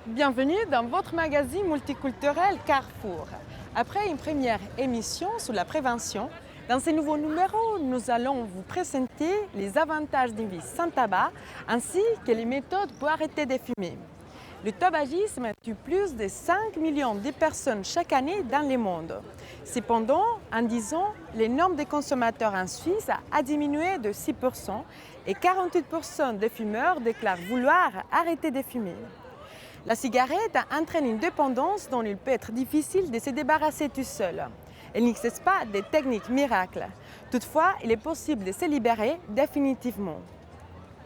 Bienvenue dans votre magazine multiculturel Carrefour. Après une première émission sur la prévention, dans ce nouveau numéro, nous allons vous présenter les avantages d'une vie sans tabac ainsi que les méthodes pour arrêter de fumer. Le tabagisme tue plus de 5 millions de personnes chaque année dans le monde. Cependant, en 10 ans, le nombre de consommateurs en Suisse a diminué de 6% et 48% des fumeurs déclarent vouloir arrêter de fumer. La cigarette entraîne une dépendance dont il peut être difficile de se débarrasser tout seul. Elle n'existe pas de technique miracle. Toutefois, il est possible de se libérer définitivement.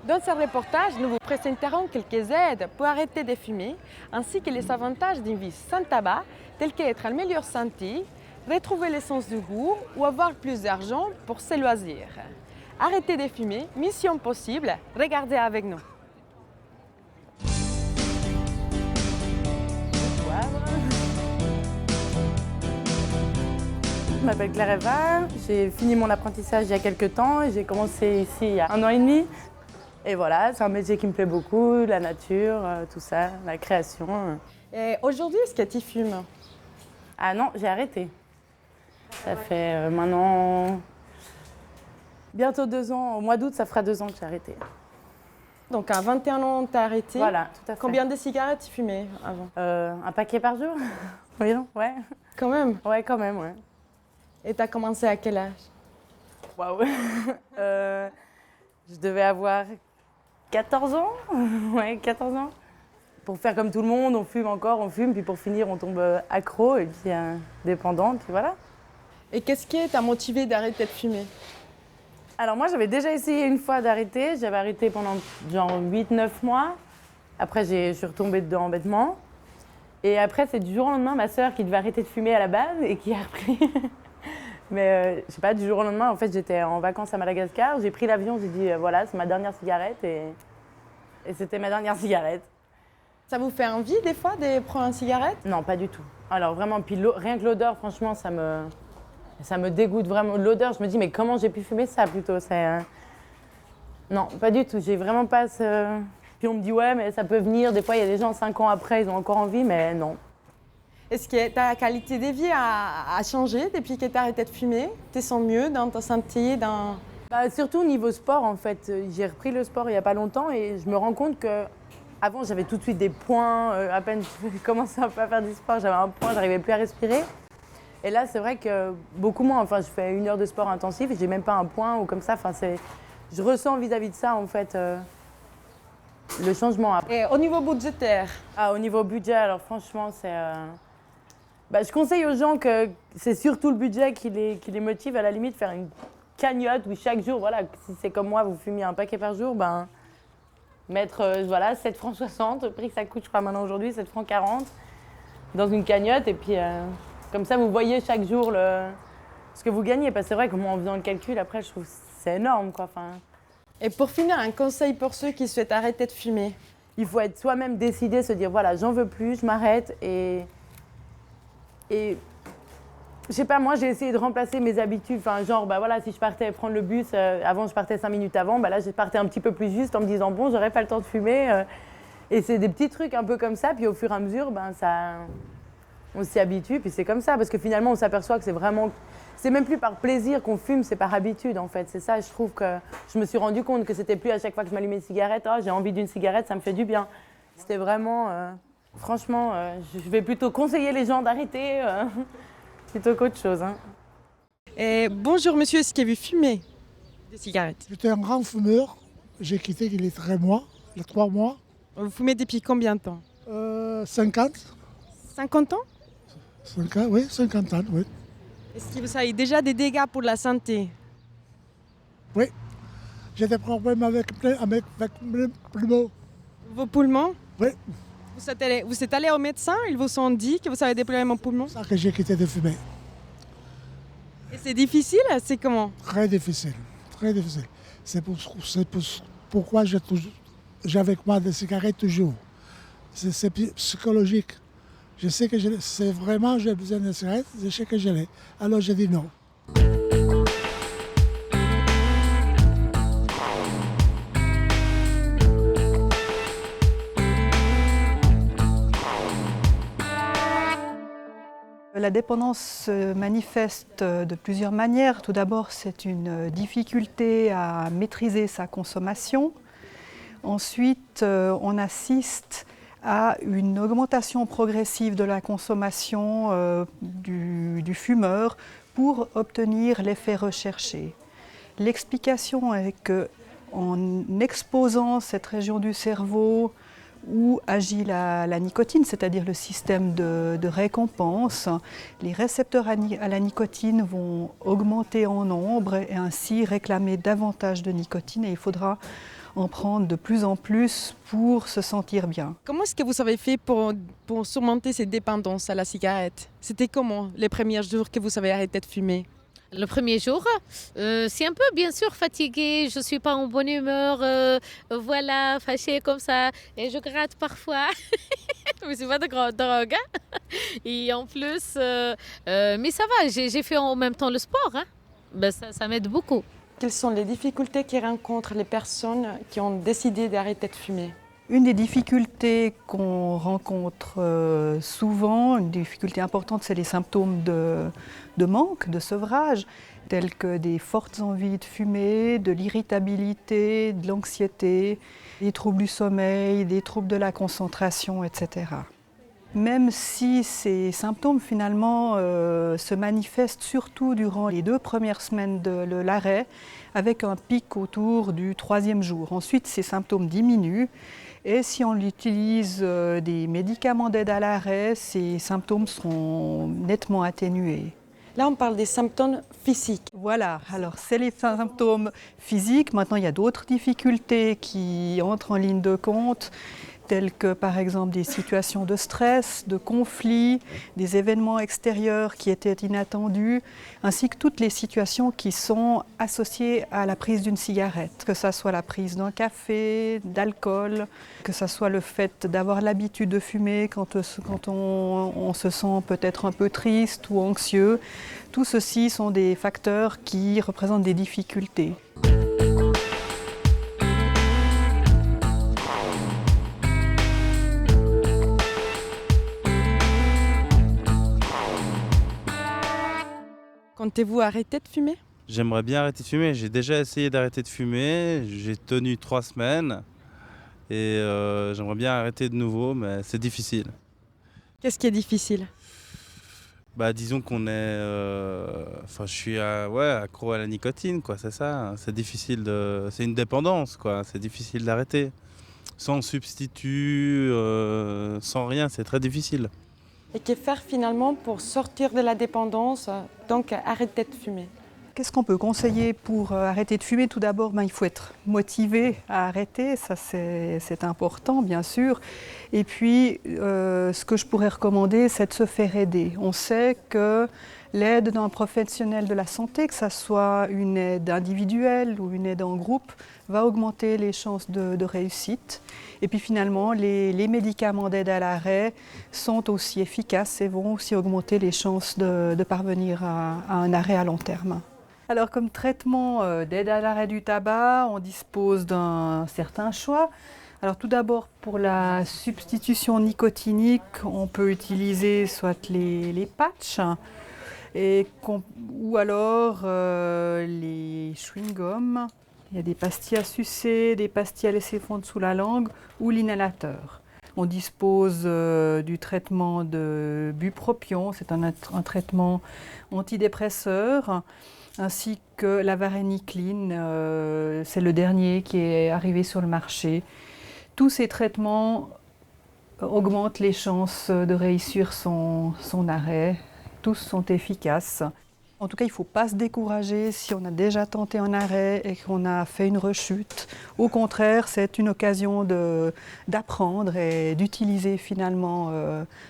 Dans ce reportage, nous vous présenterons quelques aides pour arrêter de fumer, ainsi que les avantages d'une vie sans tabac, tels qu'être en meilleure santé, retrouver le sens du goût ou avoir plus d'argent pour ses loisirs. Arrêter de fumer, mission possible, regardez avec nous. Je m'appelle Claire Eva, j'ai fini mon apprentissage il y a quelques temps et j'ai commencé ici il y a 1 an et demi. Et voilà, c'est un métier qui me plaît beaucoup, la nature, tout ça, la création. Et aujourd'hui, est-ce que tu fumes? Ah non, j'ai arrêté. Ça fait maintenant bientôt 2 ans, au mois d'août ça fera 2 ans que j'ai arrêté. Donc à 21 ans, tu as arrêté. Voilà, tout à fait. Combien de cigarettes tu fumais avant? Un paquet par jour. Oui, non, ouais. Quand même. Ouais, quand même, ouais. Et tu as commencé à quel âge? Waouh. Je devais avoir 14 ans. Ouais, 14 ans. Pour faire comme tout le monde, on fume encore, on fume, puis pour finir, on tombe accro et puis dépendant, puis voilà. Et qu'est-ce qui t'a motivé d'arrêter de fumer? Alors moi, j'avais déjà essayé une fois d'arrêter. J'avais arrêté pendant genre 8-9 mois. Après, je suis retombée dedans bêtement. Et après, c'est du jour au lendemain, ma sœur qui devait arrêter de fumer à la base et qui a repris. Mais je sais pas, du jour au lendemain, en fait, j'étais en vacances à Madagascar. J'ai pris l'avion, j'ai dit voilà, c'est ma dernière cigarette et c'était ma dernière cigarette. Ça vous fait envie des fois de prendre une cigarette? Non, pas du tout. Alors vraiment, puis rien que l'odeur, franchement, ça me dégoûte vraiment. L'odeur, je me dis mais comment j'ai pu fumer ça plutôt? Non, pas du tout. J'ai vraiment pas ce... Puis on me dit ouais, mais ça peut venir. Des fois, il y a des gens 5 ans après, ils ont encore envie, mais non. Est-ce que ta qualité de vie a changé depuis que tu as arrêté de fumer? Tu te sens mieux dans ta santé, dans... Surtout au niveau sport, en fait. J'ai repris le sport il n'y a pas longtemps et je me rends compte que avant j'avais tout de suite des points. À peine je commençais un peu à faire du sport, j'avais un point, j'arrivais plus à respirer. Et là, c'est vrai que beaucoup moins. Enfin, je fais 1 heure de sport intensif et j'ai même pas un point ou comme ça. Enfin, je ressens vis-à-vis de ça, en fait, le changement. Et au niveau budgétaire? Ah, au niveau budget, alors franchement, c'est... je conseille aux gens que c'est surtout le budget qui les motive, à la limite, faire une cagnotte où chaque jour, voilà, si c'est comme moi, vous fumiez un paquet par jour, mettre, voilà, 7,60 francs, le prix que ça coûte, je crois, maintenant aujourd'hui, 7,40 francs, dans une cagnotte, et puis comme ça, vous voyez chaque jour ce que vous gagnez, parce que c'est vrai que moi, en faisant le calcul, après, je trouve que c'est énorme, quoi. Et pour finir, un conseil pour ceux qui souhaitent arrêter de fumer? Il faut être soi-même décidé, se dire, voilà, j'en veux plus, je m'arrête, et je sais pas, moi j'ai essayé de remplacer mes habitudes, voilà, si je partais prendre le bus, avant je partais 5 minutes avant, là je partais un petit peu plus juste en me disant bon, j'aurais pas le temps de fumer, et c'est des petits trucs un peu comme ça, puis au fur et à mesure, on s'y habitue, puis c'est comme ça, parce que finalement on s'aperçoit que c'est même plus par plaisir qu'on fume, c'est par habitude en fait, c'est ça, je trouve que je me suis rendu compte que c'était plus à chaque fois que je m'allumais une cigarette, oh, j'ai envie d'une cigarette, ça me fait du bien, c'était vraiment... Franchement, je vais plutôt conseiller les gens d'arrêter plutôt qu'autre chose. Hein. Et bonjour monsieur, est-ce que vous fumez des cigarettes? J'étais un grand fumeur, j'ai quitté il y a 3 mois, il y a 3 mois. Vous fumez depuis combien de temps? 50. 50 ans? 50, oui, 50 ans, oui. Est-ce que vous avez déjà des dégâts pour la santé? Oui, j'ai des problèmes avec mes poumons. Vos poumons? Oui. Vous êtes allé au médecin, ils vous ont dit que vous avez des problèmes aux poumons? C'est ça que j'ai quitté de fumer. Et c'est difficile, c'est comment? Très difficile, très difficile. Pourquoi j'ai avec moi des cigarettes toujours. C'est psychologique. Je sais que c'est vraiment, j'ai besoin de cigarettes, je sais que je l'ai. Alors j'ai dit non. La dépendance se manifeste de plusieurs manières. Tout d'abord, c'est une difficulté à maîtriser sa consommation. Ensuite, on assiste à une augmentation progressive de la consommation du fumeur pour obtenir l'effet recherché. L'explication est qu'en exposant cette région du cerveau où agit la nicotine, c'est-à-dire le système de récompense, les récepteurs à la nicotine vont augmenter en nombre et ainsi réclamer davantage de nicotine, et il faudra en prendre de plus en plus pour se sentir bien. Comment est-ce que vous avez fait pour surmonter cette dépendance à la cigarette? C'était comment les premiers jours que vous avez arrêté de fumer? Le premier jour, c'est un peu bien sûr fatiguée, je ne suis pas en bonne humeur, voilà, fâchée comme ça, et je gratte parfois. Mais c'est pas de grande drogue. Hein. Et en plus, mais ça va, j'ai fait en même temps le sport, hein. Ben, ça m'aide beaucoup. Quelles sont les difficultés que rencontrent les personnes qui ont décidé d'arrêter de fumer? Une des difficultés qu'on rencontre souvent, une difficulté importante, c'est les symptômes de manque, de sevrage, tels que des fortes envies de fumer, de l'irritabilité, de l'anxiété, des troubles du sommeil, des troubles de la concentration, etc. Même si ces symptômes finalement se manifestent surtout durant les 2 premières semaines de l'arrêt, avec un pic autour du 3e jour. Ensuite, ces symptômes diminuent. Et si on utilise des médicaments d'aide à l'arrêt, ces symptômes seront nettement atténués. Là, on parle des symptômes physiques. Voilà, alors c'est les symptômes physiques. Maintenant, il y a d'autres difficultés qui entrent en ligne de compte, telles que par exemple des situations de stress, de conflits, des événements extérieurs qui étaient inattendus, ainsi que toutes les situations qui sont associées à la prise d'une cigarette, que ce soit la prise d'un café, d'alcool, que ce soit le fait d'avoir l'habitude de fumer quand on se sent peut-être un peu triste ou anxieux. Tout ceci sont des facteurs qui représentent des difficultés. Comptez-vous arrêter de fumer? J'aimerais bien arrêter de fumer. J'ai déjà essayé d'arrêter de fumer. J'ai tenu 3 semaines. Et j'aimerais bien arrêter de nouveau, mais c'est difficile. Qu'est-ce qui est difficile? Disons qu'on est... je suis accro à la nicotine, quoi, c'est ça. C'est difficile c'est une dépendance, quoi. C'est difficile d'arrêter. Sans substitut, sans rien, c'est très difficile. Et que faire finalement pour sortir de la dépendance, donc arrêter de fumer? Qu'est-ce qu'on peut conseiller pour arrêter de fumer? Tout d'abord, il faut être motivé à arrêter, ça c'est important bien sûr. Et puis, ce que je pourrais recommander, c'est de se faire aider. On sait que l'aide d'un professionnel de la santé, que ce soit une aide individuelle ou une aide en groupe, va augmenter les chances de réussite. Et puis finalement, les médicaments d'aide à l'arrêt sont aussi efficaces et vont aussi augmenter les chances de parvenir à un arrêt à long terme. Alors comme traitement d'aide à l'arrêt du tabac, on dispose d'un certain choix. Alors tout d'abord, pour la substitution nicotinique, on peut utiliser soit les patchs, ou alors les chewing-gums. Il y a des pastilles à sucer, des pastilles à laisser fondre sous la langue ou l'inhalateur. On dispose du traitement de bupropion, c'est un traitement antidépresseur, ainsi que la varénicline, c'est le dernier qui est arrivé sur le marché. Tous ces traitements augmentent les chances de réussir son arrêt. Tous sont efficaces. En tout cas, il ne faut pas se décourager si on a déjà tenté un arrêt et qu'on a fait une rechute. Au contraire, c'est une occasion d'apprendre et d'utiliser finalement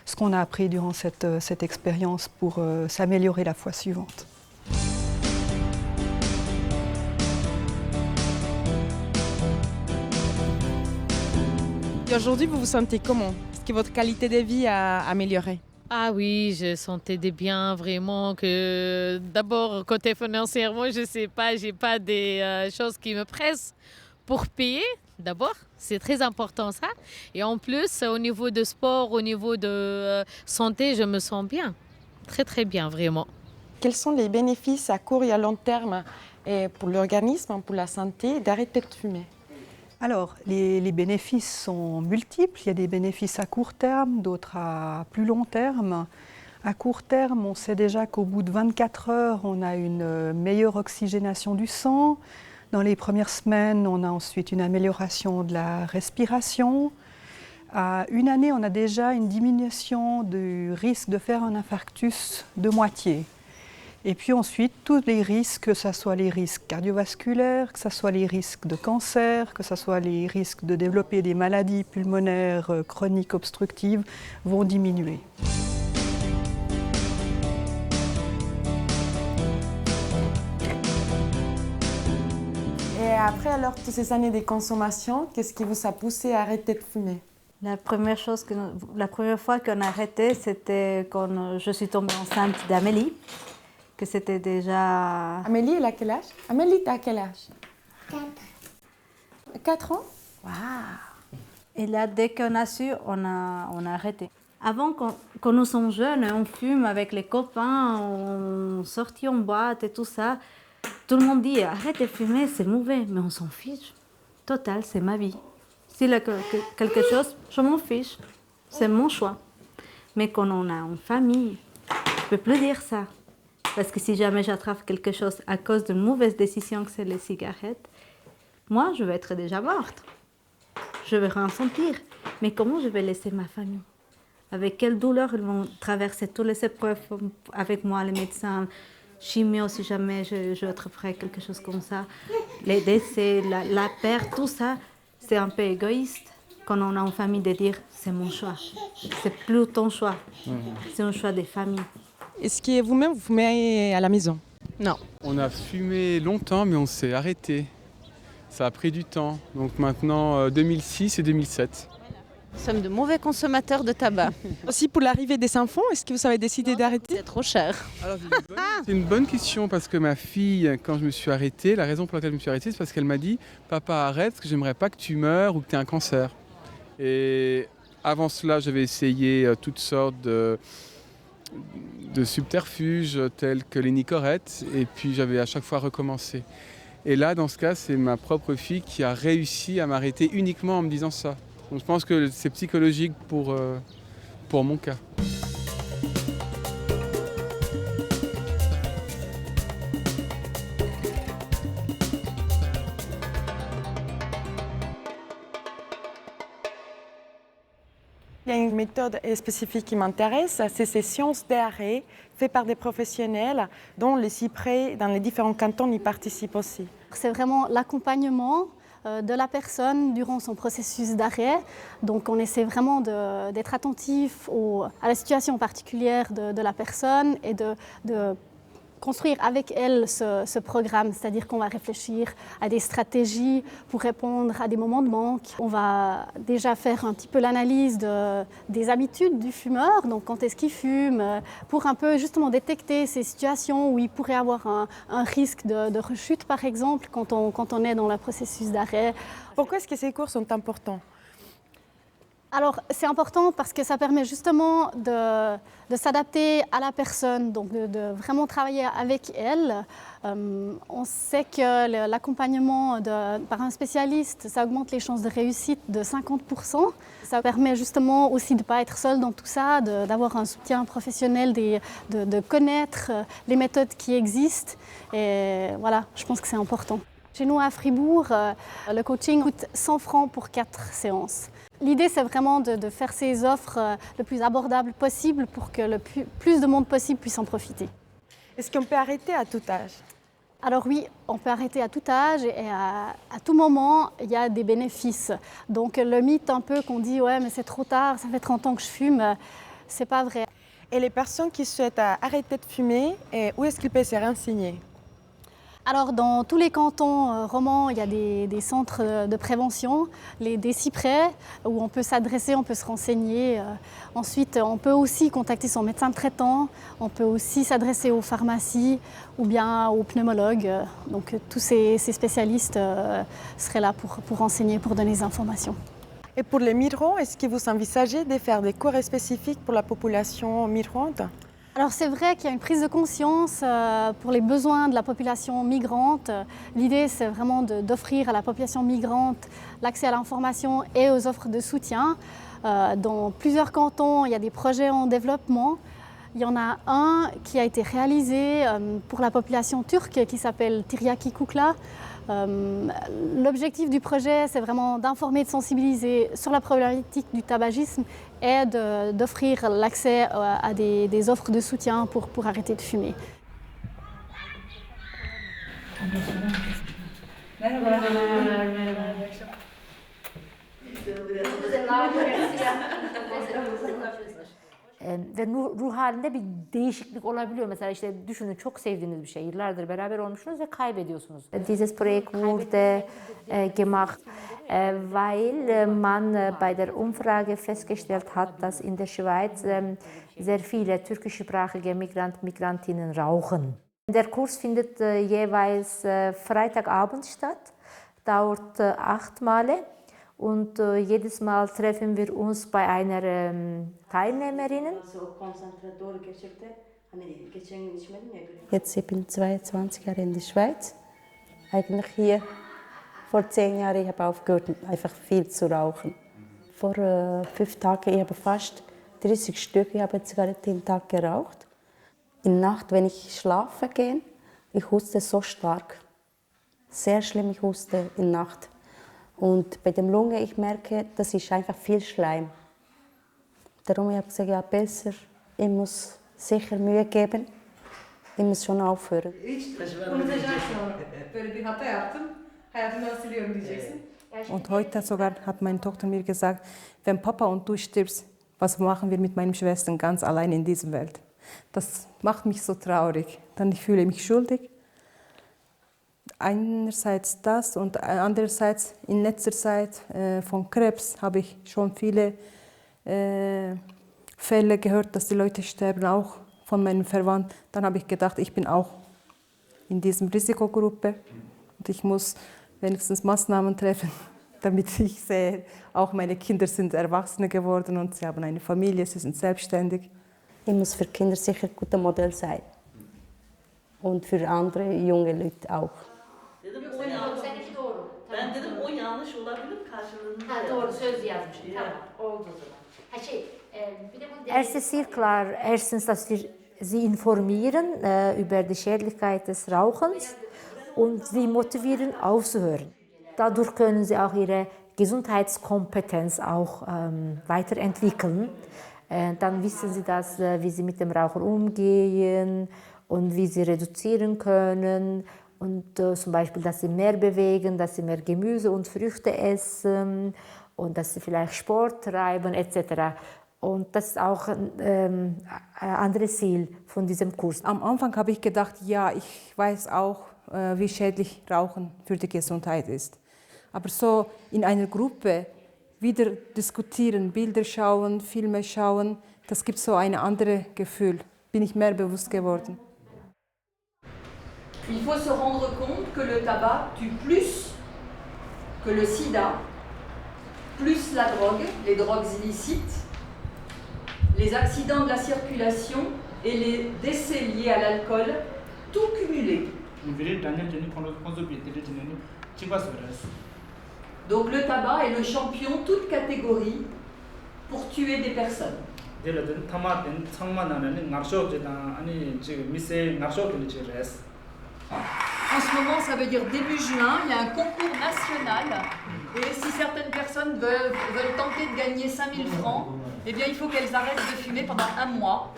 ce qu'on a appris durant cette expérience pour s'améliorer la fois suivante. Et aujourd'hui, vous vous sentez comment? Est-ce que votre qualité de vie a amélioré? Ah oui, je sentais des biens vraiment que d'abord côté financièrement, je sais pas, j'ai pas des choses qui me pressent pour payer. D'abord, c'est très important ça. Et en plus, au niveau de sport, au niveau de santé, je me sens bien. Très très bien, vraiment. Quels sont les bénéfices à court et à long terme pour l'organisme, pour la santé, d'arrêter de fumer? Alors, les bénéfices sont multiples. Il y a des bénéfices à court terme, d'autres à plus long terme. À court terme, on sait déjà qu'au bout de 24 heures, on a une meilleure oxygénation du sang. Dans les premières semaines, on a ensuite une amélioration de la respiration. À une année, on a déjà une diminution du risque de faire un infarctus de moitié. Et puis ensuite, tous les risques, que ce soit les risques cardiovasculaires, que ce soit les risques de cancer, que ce soit les risques de développer des maladies pulmonaires chroniques obstructives, vont diminuer. Et après, alors, toutes ces années de consommation, qu'est-ce qui vous a poussé à arrêter de fumer? La première fois qu'on a arrêté, c'était quand je suis tombée enceinte d'Amélie, que c'était déjà... Amélie, elle a quel âge? Amélie, t'as quel âge? 4 ans? Waouh! Et là, dès qu'on a su, on a arrêté. Avant, quand nous sommes jeunes, on fume avec les copains, on sortit en boîte et tout ça. Tout le monde dit, arrête de fumer, c'est mauvais, mais on s'en fiche. Total, c'est ma vie. S'il y a quelque chose, je m'en fiche. C'est mon choix. Mais quand on a une famille, je ne peux plus dire ça. Parce que si jamais j'attrape quelque chose à cause d'une mauvaise décision que c'est les cigarettes, moi, je vais être déjà morte. Je vais rien sentir. Mais comment je vais laisser ma famille? Avec quelle douleur ils vont traverser toutes les épreuves avec moi, les médecins, chimio, si jamais je attraperais quelque chose comme ça. Les décès, la perte, tout ça, c'est un peu égoïste quand on a une famille de dire c'est mon choix. C'est plus ton choix, c'est un choix des familles. Est-ce que vous-même, vous fumez à la maison? Non. On a fumé longtemps, mais on s'est arrêté. Ça a pris du temps. Donc maintenant, 2006 et 2007. Nous sommes de mauvais consommateurs de tabac. Aussi pour l'arrivée des enfants, est-ce que vous avez décidé d'arrêter? C'est trop cher. Alors, c'est une bonne question parce que ma fille, quand je me suis arrêté, la raison pour laquelle je me suis arrêté, c'est parce qu'elle m'a dit « Papa, arrête, parce que j'aimerais pas que tu meurs ou que tu aies un cancer. » Et avant cela, j'avais essayé toutes sortes de subterfuges tels que les Nicorette et puis j'avais à chaque fois recommencé. Et là, dans ce cas, c'est ma propre fille qui a réussi à m'arrêter uniquement en me disant ça. Donc je pense que c'est psychologique pour mon cas. Il y a une méthode spécifique qui m'intéresse, c'est ces séances d'arrêt faites par des professionnels dont les cyprès dans les différents cantons y participent aussi. C'est vraiment l'accompagnement de la personne durant son processus d'arrêt. Donc on essaie vraiment d'être attentif à la situation particulière de la personne et de construire avec elle ce programme, c'est-à-dire qu'on va réfléchir à des stratégies pour répondre à des moments de manque. On va déjà faire un petit peu l'analyse des habitudes du fumeur, donc quand est-ce qu'il fume, pour un peu justement détecter ces situations où il pourrait avoir un risque de rechute par exemple quand on est dans le processus d'arrêt. Pourquoi est-ce que ces cours sont importants? Alors, c'est important parce que ça permet justement de s'adapter à la personne, donc de vraiment travailler avec elle. On sait que l'accompagnement par un spécialiste, ça augmente les chances de réussite de 50%. Ça permet justement aussi de ne pas être seul dans tout ça, d'avoir un soutien professionnel, de connaître les méthodes qui existent. Et voilà, je pense que c'est important. Chez nous à Fribourg, le coaching coûte 100 francs pour 4 séances. L'idée, c'est vraiment de faire ces offres le plus abordables possible pour que le plus de monde possible puisse en profiter. Est-ce qu'on peut arrêter à tout âge? Alors oui, on peut arrêter à tout âge et à tout moment, il y a des bénéfices. Donc le mythe un peu qu'on dit « ouais, mais c'est trop tard, ça fait 30 ans que je fume », c'est pas vrai. Et les personnes qui souhaitent arrêter de fumer, où est-ce qu'ils peuvent se renseigner? Alors, dans tous les cantons romans, il y a des centres de prévention, des cyprès, où on peut s'adresser, on peut se renseigner. Ensuite, on peut aussi contacter son médecin traitant, on peut aussi s'adresser aux pharmacies ou bien aux pneumologues. Donc, tous ces spécialistes seraient là pour renseigner, pour donner des informations. Et pour les migrants, est-ce que vous envisagez de faire des cours spécifiques pour la population migrante? Alors c'est vrai qu'il y a une prise de conscience pour les besoins de la population migrante. L'idée, c'est vraiment d'offrir à la population migrante l'accès à l'information et aux offres de soutien. Dans plusieurs cantons, il y a des projets en développement. Il y en a un qui a été réalisé pour la population turque qui s'appelle Tiryaki Kukla. L'objectif du projet, c'est vraiment d'informer, de sensibiliser sur la problématique du tabagisme et d'offrir l'accès à des offres de soutien pour arrêter de fumer. Ve ruh halinde bir değişiklik olabiliyor. Mesela işte düşünün çok sevdiğiniz bir şey. Yıllardır beraber olmuşsunuz ve kaybediyorsunuz. Dieses Projekt wurde gemacht, weil man bei der Umfrage festgestellt hat, dass in der Schweiz sehr viele türkischsprachige Migrantinnen rauchen. Der Kurs findet jeweils Freitagabend statt, dauert 8 Male. Und jedes Mal treffen wir uns bei einer Teilnehmerin. Jetzt ich bin 22 Jahre in der Schweiz. Eigentlich hier vor 10 Jahren ich habe aufgehört, einfach viel zu rauchen. Vor 5 Tagen ich habe fast 30 Stück ich habe Zigaretten am Tag geraucht. In der Nacht, wenn ich schlafen gehe, ich huste so stark. Sehr schlimm, ich huste in der Nacht. Und bei dem Lunge, ich merke, das ist einfach viel Schleim. Darum habe ich gesagt, ja besser, ich muss sicher Mühe geben, ich muss schon aufhören. Und heute sogar hat meine Tochter mir gesagt, wenn Papa und du stirbst, was machen wir mit meinen Schwestern ganz allein in dieser Welt? Das macht mich so traurig, denn ich fühle mich schuldig. Einerseits das und andererseits in letzter Zeit von Krebs habe ich schon viele Fälle gehört, dass die Leute sterben, auch von meinen Verwandten. Dann habe ich gedacht, ich bin auch in dieser Risikogruppe und ich muss wenigstens Maßnahmen treffen, damit ich sehe, auch meine Kinder sind Erwachsene geworden und sie haben eine Familie, sie sind selbstständig. Ich muss für Kinder sicher ein gutes Modell sein und für andere junge Leute auch. Ben dedim o yanlış olabilir karşılığında. Ha, doğru söz yazmışım. Tamam, oldu o zaman. Ha es ist sehr klar, erstens, dass wir sie informieren über die Schädlichkeit des Rauchens und sie motivieren aufzuhören. Dadurch können sie auch ihre Gesundheitskompetenz auch weiterentwickeln. Dann wissen sie, wie sie mit dem Rauchen umgehen und wie sie reduzieren können. Und zum Beispiel, dass sie mehr bewegen, dass sie mehr Gemüse und Früchte essen und dass sie vielleicht Sport treiben etc. Und das ist auch ein anderes Ziel von diesem Kurs. Am Anfang habe ich gedacht, ja, ich weiß auch, wie schädlich Rauchen für die Gesundheit ist. Aber so in einer Gruppe wieder diskutieren, Bilder schauen, Filme schauen, das gibt so ein anderes Gefühl. Bin ich mehr bewusst geworden. Il faut se rendre compte que le tabac tue plus que le sida, plus la drogue, les drogues illicites, les accidents de la circulation et les décès liés à l'alcool, tout cumulé. Donc le tabac est le champion toute catégorie pour tuer des personnes. En ce moment, ça veut dire début juin, il y a un concours national. Et si certaines personnes veulent tenter de gagner 5 000 francs, eh bien, il faut qu'elles arrêtent de fumer pendant 1 mois.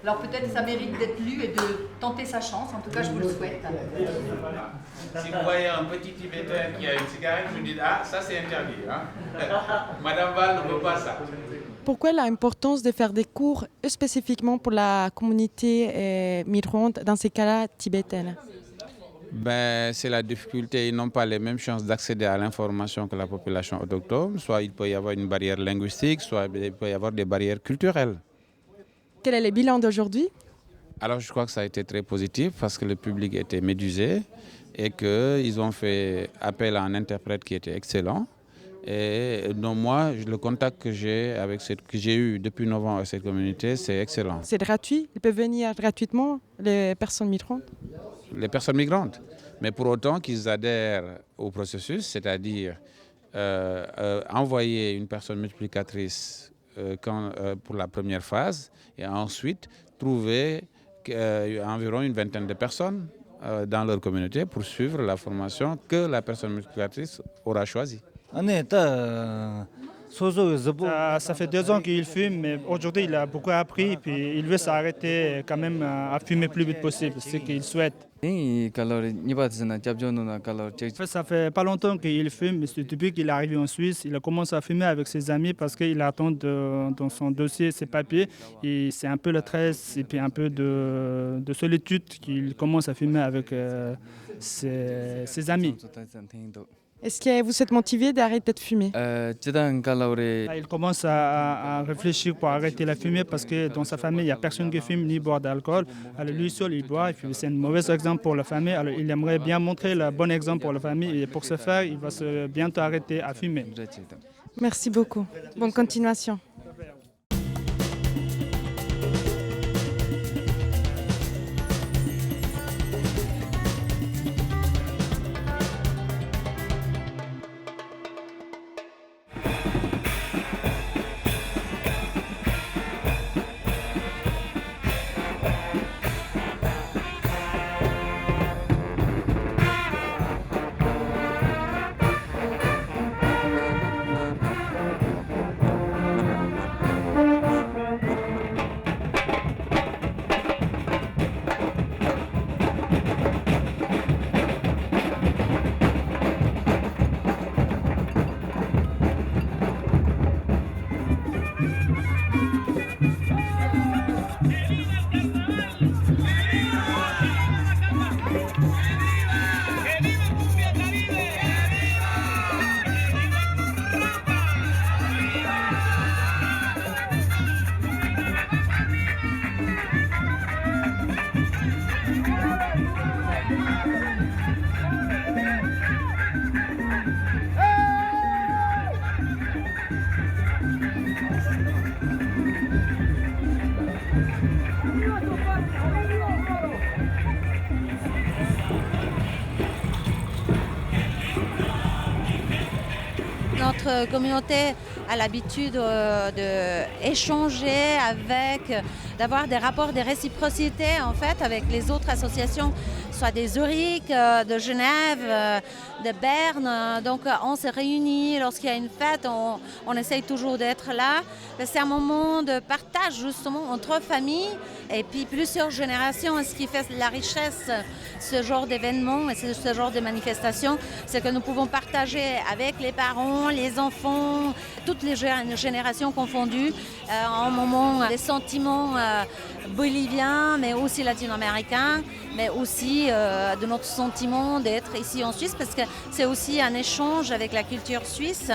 Alors peut-être ça mérite d'être lu et de tenter sa chance. En tout cas, je vous le souhaite. Si vous voyez un petit Tibétain qui a une cigarette, vous dites « Ah, ça c'est interdit. Hein? Madame Val ne veut pas ça. » Pourquoi l'importance de faire des cours spécifiquement pour la communauté migrante, dans ces cas-là tibétaine? C'est la difficulté, ils n'ont pas les mêmes chances d'accéder à l'information que la population autochtone. Soit il peut y avoir une barrière linguistique, soit il peut y avoir des barrières culturelles. Quel est le bilan d'aujourd'hui? Alors je crois que ça a été très positif parce que le public était médusé et qu'ils ont fait appel à un interprète qui était excellent. Et donc moi, le contact que j'ai eu depuis novembre avec cette communauté, c'est excellent. C'est gratuit? Ils peuvent venir gratuitement, les personnes migrantes? Les personnes migrantes, mais pour autant qu'ils adhèrent au processus, c'est-à-dire envoyer une personne multiplicatrice pour la première phase et ensuite trouver environ une vingtaine de personnes dans leur communauté pour suivre la formation que la personne multiplicatrice aura choisie. Ça fait 2 ans qu'il fume, mais aujourd'hui il a beaucoup appris et il veut s'arrêter quand même à fumer le plus vite possible, c'est ce qu'il souhaite. Ça fait pas longtemps qu'il fume, mais depuis qu'il est arrivé en Suisse, il a commencé à fumer avec ses amis parce qu'il attend dans son dossier ses papiers. Et c'est un peu le stress et puis un peu de solitude qu'il commence à fumer avec ses amis. Est-ce que vous êtes motivé d'arrêter de fumer? Il commence à réfléchir pour arrêter la fumée parce que dans sa famille, il n'y a personne qui fume ni boit d'alcool. Alors lui seul, il boit et puis c'est un mauvais exemple pour la famille. Alors il aimerait bien montrer le bon exemple pour la famille et pour ce faire, il va bientôt arrêter à fumer. Merci beaucoup. Bonne continuation. Notre communauté a l'habitude d'échanger d'avoir des rapports de réciprocité en fait avec les autres associations, soit des Zurich, de Genève, de Berne. Donc on se réunit lorsqu'il y a une fête, on essaye toujours d'être là. C'est un moment de partage justement entre familles et puis plusieurs générations. Et ce qui fait la richesse ce genre d'événements et ce genre de manifestations, c'est que nous pouvons partager avec les parents, les enfants, toutes les générations confondues, en moment des sentiments boliviens, mais aussi latino-américains, mais aussi de notre sentiment d'être ici en Suisse, parce que c'est aussi un échange avec la culture suisse.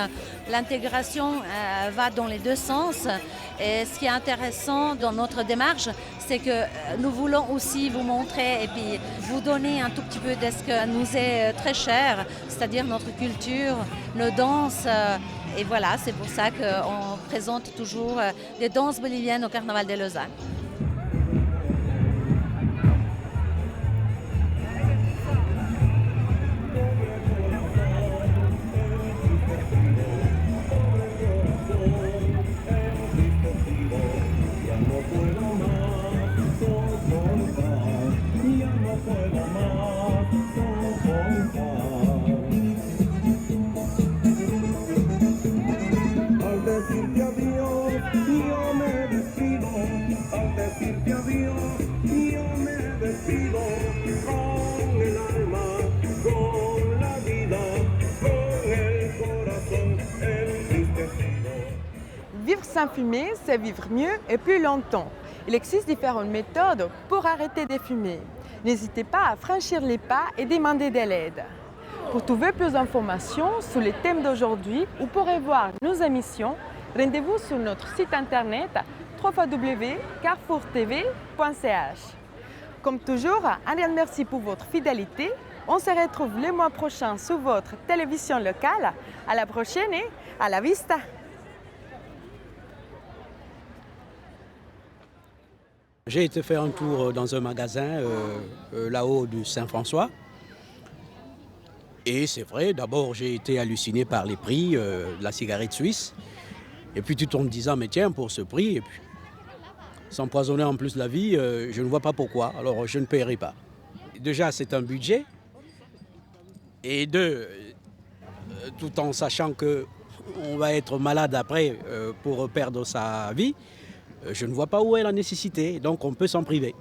L'intégration va dans les deux sens. Et ce qui est intéressant dans notre démarche, c'est que nous voulons aussi vous montrer et puis vous donner un tout petit peu de ce que nous est très cher, c'est-à-dire notre culture, nos danses. Et voilà, c'est pour ça qu'on présente toujours des danses boliviennes au Carnaval de Lausanne. Vivre sans fumer, c'est vivre mieux et plus longtemps. Il existe différentes méthodes pour arrêter de fumer. N'hésitez pas à franchir les pas et demander de l'aide. Pour trouver plus d'informations sur les thèmes d'aujourd'hui ou pour revoir nos émissions, rendez-vous sur notre site internet www.carrefourtv.ch. Comme toujours, un grand merci pour votre fidélité. On se retrouve le mois prochain sur votre télévision locale. À la prochaine et à la vista! J'ai été faire un tour dans un magasin là-haut du Saint-François. Et c'est vrai, d'abord j'ai été halluciné par les prix de la cigarette suisse. Et puis tout en me disant, mais tiens, pour ce prix, et puis s'empoisonner en plus la vie, je ne vois pas pourquoi. Alors je ne paierai pas. Déjà, c'est un budget. Et deux, tout en sachant qu'on va être malade après pour perdre sa vie, je ne vois pas où est la nécessité. Donc on peut s'en priver.